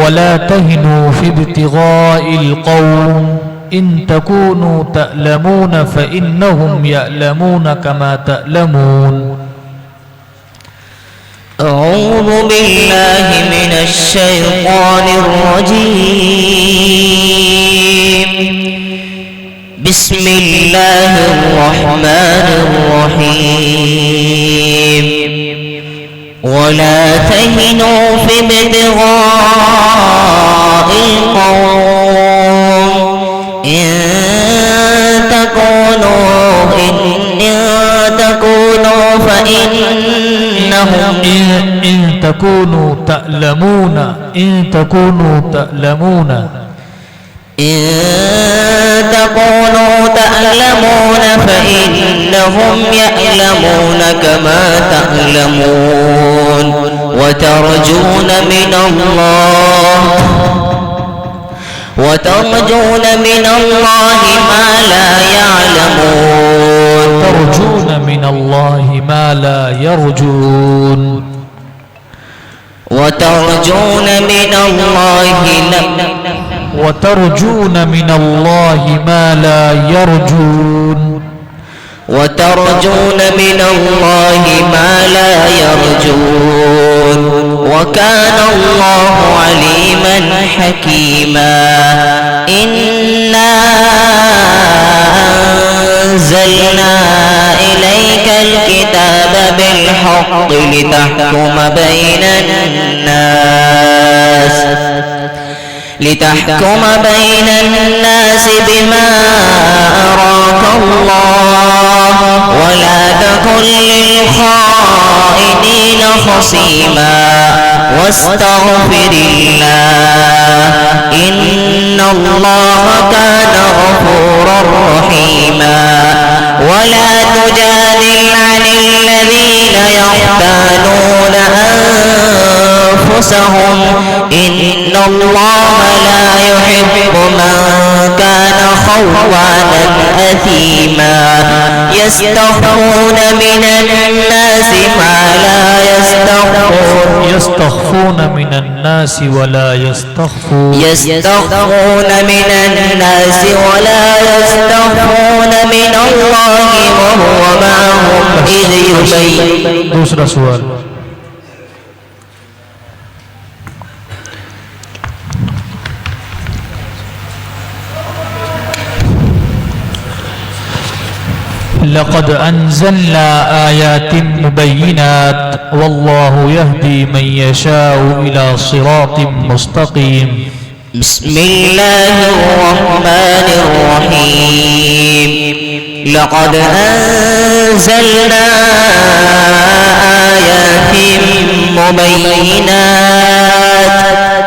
ولا تهنوا في ابتغاء القوم إن تكونوا تألمون فإنهم يألمون كما تألمون. أعوذ بالله من الشيطان الرجيم. بسم الله الرحمن الرحيم. ولا تهنوا في ابتغاء القوم إن تكونوا فإنهم إن تكونوا تألمون فإنهم يألمون كما تألمون وترجون من الله ما لا يعلمون. ترجون من الله ما لا يرجون. وترجون من الله ما لا يرجون. وكان الله عليما حكيما. إنا أنزلنا إليك الكتاب بالحق لتحكم بين الناس بما أراك الله ولا تكن للخائنين خصيما واستغفر الله إن الله كان غفورا رحيما. ولا تجادل عن الذين يختانون أنفسهم إن الله لا يحب من كان خوانا أثيما. يستخفون من الناس ولا يستخفون من الله وهو معهم إذ يبين. दूसरा सवाल, لقد أنزلنا آيات مبينات والله يهدي من يشاء إلى صراط مستقيم. بسم الله الرحمن الرحيم. لقد أنزلنا آيات مبينات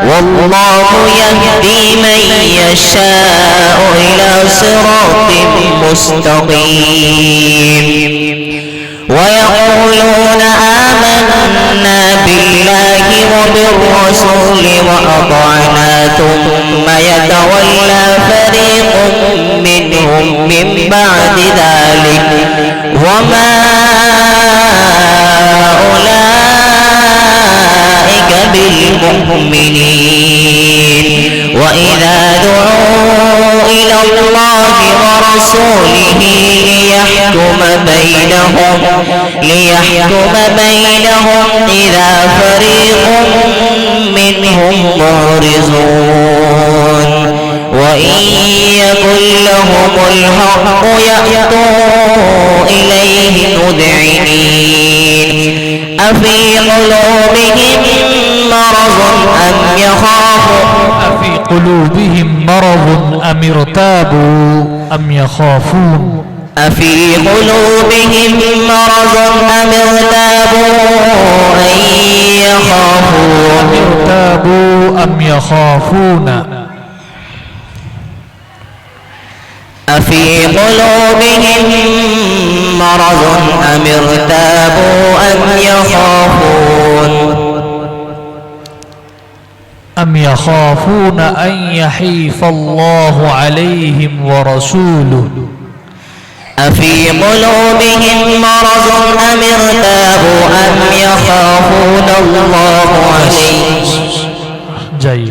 والله يهدي من يشاء إلى صراط مستقيم. ويقولون آمنا بالله وبالرسول وأطعنا ثم يتولى فريق منهم من بعد ذلك وما أولئك بالمؤمنين. وإذا دعوا إلى الله ورسوله ليحكم بينهم إذا فريق منهم معرضون. وإن يكن لهم الحق يأتوا إليه مذعنين. أفي قلوبهم مرض أم ارتابوا أم يخافون. أفي قلوبهم مرض أم ارتابوا أم يخافون. أم يخافون أن يحيف الله عليهم ورسوله. أفي قلوبهم مرض أم ارتابوا أم يخافون الله عليهم. যাই।